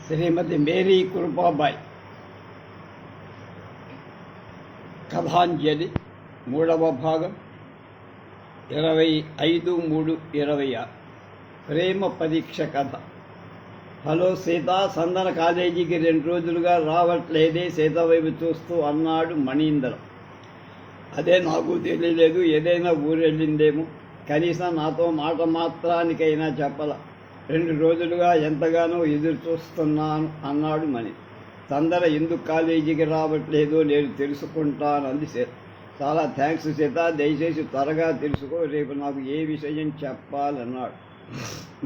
శ్రీమతి Mary Kripabai కథాంజలి 3వ భాగం 25/3/26 ప్రేమ పరీక్ష కథ. హలో సీత, సందన కాలేజీకి 2 రోజులుగా రావట్లేదే సీత వైపు చూస్తూ అన్నాడు మణీందరం. అదే నాకు తెలియలేదు, ఏదైనా ఊరెళ్ళిందేమో, కనీసం నాతో మాట మాత్రానికైనా చెప్పల. 2 రోజులుగా ఎంతగానో ఎదురు చూస్తున్నాను అన్నాడు మణి. సందర ఎందుకు కాలేజీకి రావట్లేదో నేను తెలుసుకుంటానంది సీత. చాలా థ్యాంక్స్ సీత, దయచేసి త్వరగా తెలుసుకో, రేపు నాకు ఏ విషయం చెప్పాలన్నాడు.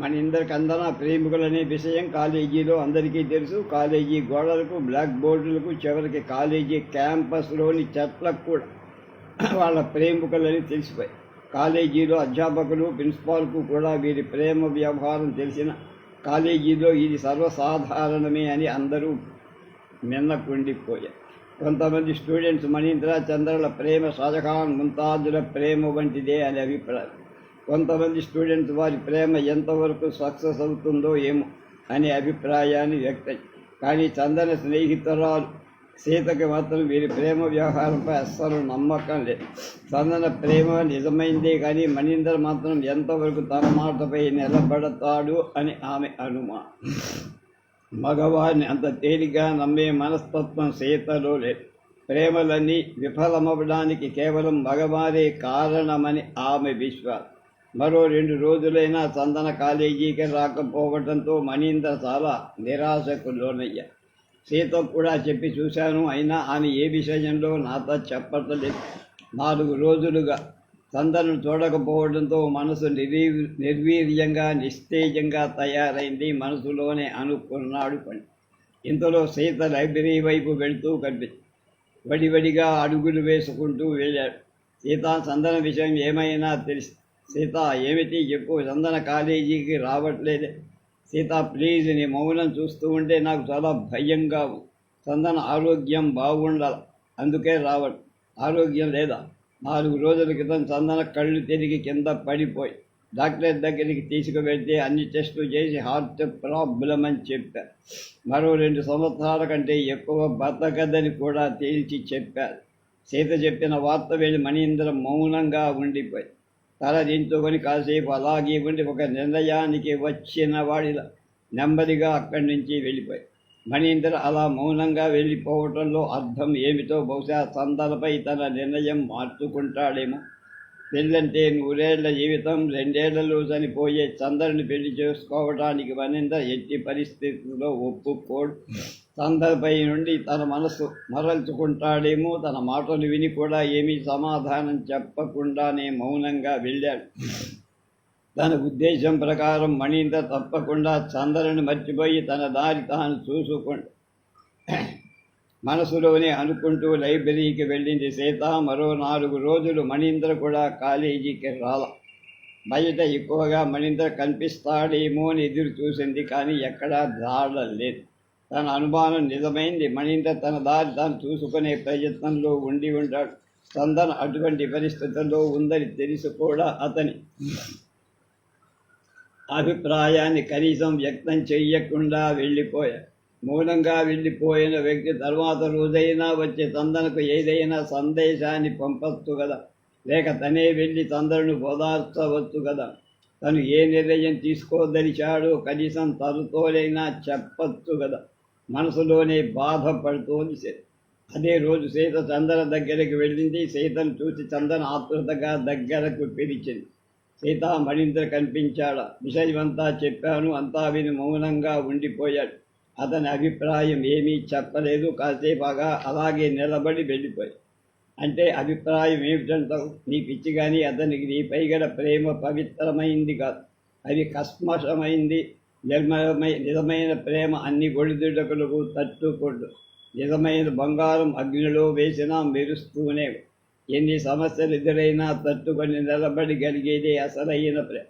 మణీందర్కి అందన ప్రేమికులనే విషయం కాలేజీలో అందరికీ తెలుసు. కాలేజీ గోడలకు, బ్లాక్ బోర్డులకు, చివరికి కాలేజీ క్యాంపస్లోని చెట్లకు కూడా వాళ్ళ ప్రేమికులని తెలిసిపోయి. కాలేజీలో అధ్యాపకులు, ప్రిన్సిపాల్కు కూడా వీరి ప్రేమ వ్యవహారం తెలిసిన కాలేజీలో ఇది సర్వసాధారణమే అని అందరూ మిన్నకుండిపోయారు. కొంతమంది స్టూడెంట్స్ మణీంద్ర, చంద్రల ప్రేమ షాజహాన్, ముంతాజుల ప్రేమ వంటిదే అని అభిప్రాయం. కొంతమంది స్టూడెంట్స్ వారి ప్రేమ ఎంతవరకు సక్సెస్ అవుతుందో ఏమో అనే అభిప్రాయాన్ని వ్యక్తం. కానీ చందన స్నేహితురాలు సీతకి మాత్రం వీరి ప్రేమ వ్యవహారంపై అస్సలు నమ్మకం లేదు. చందన ప్రేమ నిజమైందే కానీ మణీందర్ మాత్రం ఎంతవరకు తన మాటపై నిలబడతాడు అని ఆమె అనుమానం. మగవారిని అంత తేలిగ్గా నమ్మే మనస్తత్వం సీతలో లేదు. ప్రేమలన్నీ విఫలమవడానికి కేవలం మగవారే కారణమని ఆమె విశ్వాసం. మరో 2 రోజులైనా చందన కాలేజీకి రాకపోవడంతో మణీందర్ చాలా నిరాశకు లోనయ్యారు. సీత కూడా చెప్పి చూశాను, అయినా ఆమె ఏ విషయంలో నాతో చెప్పట్లేదు. 4 రోజులుగా చందను చూడకపోవడంతో మనసు నిర్వీర్యంగా, నిస్తేజంగా తయారైంది. మనసులోనే అనుకున్నాడు పని. ఇంతలో సీత లైబ్రరీ వైపు వెళుతూ కనిపించింది. వడివడిగా అడుగులు వేసుకుంటూ వెళ్ళాడు. సీత, చందన విషయం ఏమైనా తెలిసి. సీత, ఏమిటి చెప్పు, చందన కాలేజీకి రావట్లేదే. సీత ప్లీజ్, నీ మౌనం చూస్తూ ఉంటే నాకు చాలా భయంగా ఉంది. చందన ఆరోగ్యం బాగుండాలి, అందుకే రావడం. ఆరోగ్యం లేదా? 4 రోజుల క్రితం చందన కళ్ళు తిరిగి కింద పడిపోయి డాక్టర్ దగ్గరికి తీసుకువెళ్తే అన్ని టెస్టులు చేసి హార్ట్ ప్రాబ్లం అని చెప్పారు. మరో 2 సంవత్సరాల కంటే ఎక్కువ బతకదని కూడా తేల్చి చెప్పారు. సీత చెప్పిన వార్త వెళ్ళి మణీంద్రం మౌనంగా ఉండిపోయి తల దించుకొని కాసేపు అలాగే ఉండి ఒక నిర్ణయానికి వచ్చిన వాడిలా నెమ్మదిగా అక్కడి నుంచి వెళ్ళిపోయి. మణీందర్ అలా మౌనంగా వెళ్ళిపోవటంలో అర్థం ఏమిటో బహుశా చందనపై తన నిర్ణయం మార్చుకుంటాడేమో. పెళ్ళంటే 100 ఏళ్ల జీవితం, 2 ఏళ్లలో చనిపోయే చందరుని పెళ్లి చేసుకోవడానికి మణీందర్ ఎట్టి పరిస్థితుల్లో ఒప్పుకోడు. చందనపై నుండి తన మనసు మరల్చుకుంటాడేమో. తన మాటలు విని కూడా ఏమీ సమాధానం చెప్పకుండానే మౌనంగా వెళ్ళాడు. తన ఉద్దేశం ప్రకారం మణీందర్ తప్పకుండా చందనను మర్చిపోయి తన దారి తాను చూసుకుంటూ మనసులోనే అనుకుంటూ లైబ్రరీకి వెళ్ళింది సీత. మరో 4 రోజులు మణీందర్ కూడా కాలేజీకి రాల. బయట ఎక్కువగా మణీందర్ కనిపిస్తాడేమో అని ఎదురు చూసింది, కానీ ఎక్కడా రాడలేదు. తన అనుమానం నిజమైంది. మణీందర్ తన దారి తాను చూసుకునే ప్రయత్నంలో ఉండి ఉంటాడు. చందన అటువంటి పరిస్థితుల్లో ఉందని తెలిసి కూడా అతని అభిప్రాయాన్ని కనీసం వ్యక్తం చెయ్యకుండా వెళ్ళిపోయాడు. మౌనంగా వెళ్ళిపోయిన వ్యక్తి తర్వాత రోజైనా వచ్చి చందనకు ఏదైనా సందేశాన్ని పంపచ్చు కదా, లేక తనే వెళ్ళి చందనను ఓదార్చవచ్చు కదా. తను ఏ నిర్ణయం తీసుకోదలిచాడో కనీసం తనతోనైనా చెప్పచ్చు కదా. మనసులోనే బాధపడుతోంది సీత. అదే రోజు సీత చందన దగ్గరికి వెళ్ళింది. సీతను చూసి చందన ఆతృతగా దగ్గరకు పిలిచింది. సీత, మణీందర్ కనిపించాడా? విషయమంతా చెప్పాను. అంతా విని మౌనంగా ఉండిపోయాడు. అతని అభిప్రాయం ఏమీ చెప్పలేదు. కాసేపుగా అలాగే నిలబడి వెళ్ళిపోయాడు. అంటే అభిప్రాయం ఏమిటంటావు? నీ పిచ్చి కానీ అతనికి నీపై గల ప్రేమ పవిత్రమైంది కాదు, అది కస్మషమైంది. నిజమైన ప్రేమ అన్ని ఒడిదుడుకులకు తట్టుకోడు. నిజమైన బంగారం అగ్నిలో వేసినా మెరుస్తూనే. ఎన్ని సమస్యలు ఎదురైనా తట్టుకొని నిలబడగలిగేదే అసలైన ప్రేమ.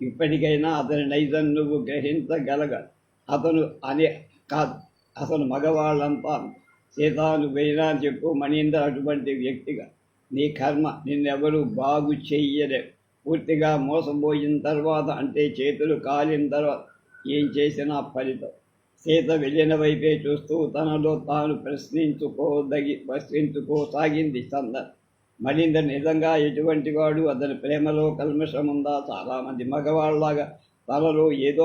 ఇప్పటికైనా అతని నైజం నువ్వు గ్రహించగలగాలి. అతను అనే కాదు, అసలు మగవాళ్ళంతా. సీత, నువ్వైనా చెప్పు, మణీందర్ అటువంటి వ్యక్తిగా. నీ కర్మ, నిన్నెవరూ బాగు చెయ్యలేవు. పూర్తిగా మోసపోయిన తర్వాత, అంటే చేతులు కాలిన తర్వాత ఏం చేసినా ఫలితం. సీత వెళ్ళిన వైపే చూస్తూ తనలో తాను ప్రశ్నించుకోసాగింది చందన. మణీంద్ర నిజంగా ఎటువంటి వాడు? అతని ప్రేమలో కల్మషముందా? చాలామంది మగవాళ్ళలాగా తనలో ఏదో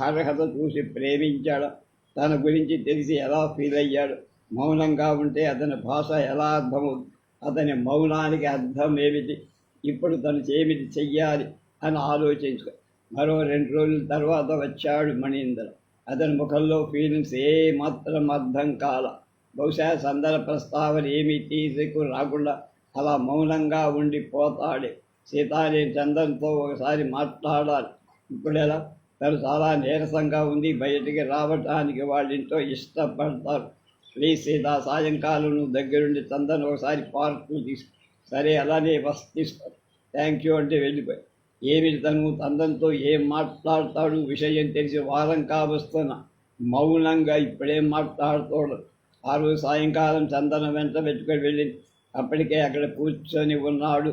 అర్హత చూసి ప్రేమించాడు. తన గురించి తెలిసి ఎలా ఫీల్ అయ్యాడు? మౌనంగా ఉంటే అతని భాష ఎలా అర్థమవుతుంది? అతని మౌనానికి అర్థం ఏమిటి? ఇప్పుడు తను ఏమిటి చెయ్యాలి అని ఆలోచించుకో. మరో 2 రోజుల తర్వాత వచ్చాడు మణీంద్ర. అతని ముఖంలో ఫీలింగ్స్ ఏమాత్రం అర్థం కాల. బహుశా సందర్భ ప్రస్తావన ఏమీ తీసుకు రాకుండా అలా మౌనంగా ఉండిపోతాడే. సీత, నేను చందన్తో ఒకసారి మాట్లాడాలి. ఇప్పుడెలా? తను చాలా నీరసంగా ఉంది. బయటికి రావటానికి వాళ్ళింట్లో ఇష్టపడతారు. ప్లీజ్ సీత, సాయంకాలం నువ్వు దగ్గరుండి చందన్ ఒకసారి పార్కు తీసుకో. సరే, అలానే తీసుకో. థ్యాంక్ యూ అంటే వెళ్ళిపోయి. ఏమిటి తను చందన్తో ఏం మాట్లాడతాడు? విషయం తెలిసి వారం కావస్తున్నా మౌనంగా ఇప్పుడేం మాట్లాడుతాడు? ఆ రోజు సాయంకాలం చందన వెంట వెతుకొని వెళ్ళింది. అప్పటికే అక్కడ కూర్చొని ఉన్నాడు.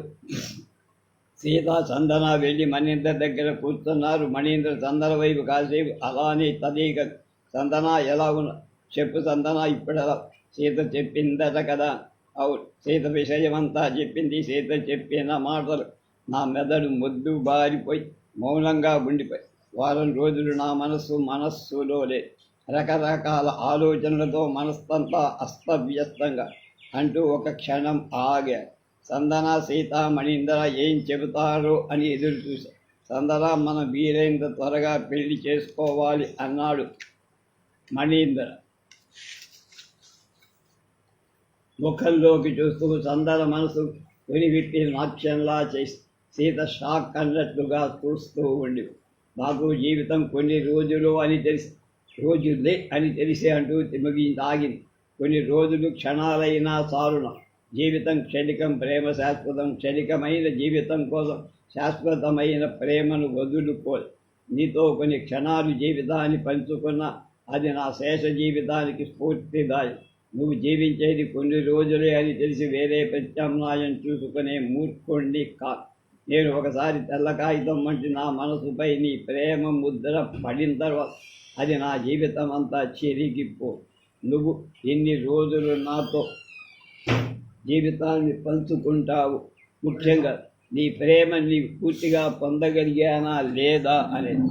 సీత, చందన వెళ్ళి మణీంద్ర దగ్గర కూర్చున్నారు. మణీంద్ర చందన వైపు కాసేపు అలానే తదీక. చందన ఎలా ఉన్నా చెప్పు చందన, ఇప్పుడెలా? సీత చెప్పిందట కదా. అవును, సీత విషయమంతా చెప్పింది. సీత చెప్పిన మాటలు నా మెదడు మొద్దు బారిపోయి మౌనంగా ఉండిపోయి వారం రోజులు నా మనస్సులో లేదు. రకరకాల ఆలోచనలతో మనస్సంతా అస్తవ్యస్తంగా అంటూ ఒక క్షణం ఆగారు. చందన, సీత, మణీంద్ర ఏం చెబుతారో అని ఎదురు చూశారు. చందన, మనం వీలైనంత త్వరగా పెళ్లి చేసుకోవాలి అన్నాడు మణీంద్ర ముఖంలోకి చూస్తూ. చందన మనసు వినివిట్టి నాట్యంలా చేసి సీత షాక్ అన్నట్లుగా చూస్తూ ఉండి, నాకు జీవితం కొన్ని రోజులే అని తెలిసి అంటూ ఆగింది. కొన్ని రోజులు క్షణాలైనా చాలున. జీవితం క్షణికం, ప్రేమ శాశ్వతం. క్షణికమైన జీవితం కోసం శాశ్వతమైన ప్రేమను వదులుకోదు. నీతో కొన్ని క్షణాలు జీవితాన్ని పంచుకున్నా అది నా శేష జీవితానికి స్ఫూర్తిదాయి. నువ్వు జీవించేది కొన్ని రోజులే అని తెలిసి వేరే ప్రత్యామ్నాయం చూసుకునే మూర్ఖుణ్ణి కా. నేను ఒకసారి తెల్ల కాగితం వంటి నా మనసుపై నీ ప్రేమ ముద్ర పడిన తర్వాత అది నా జీవితం అంతా చిరిగిపో. నువ్వు ఎన్ని రోజులు నాతో జీవితాన్ని పంచుకుంటావు? ముఖ్యంగా నీ ప్రేమ నీవు పూర్తిగా పొందగలిగానా లేదా అనేది.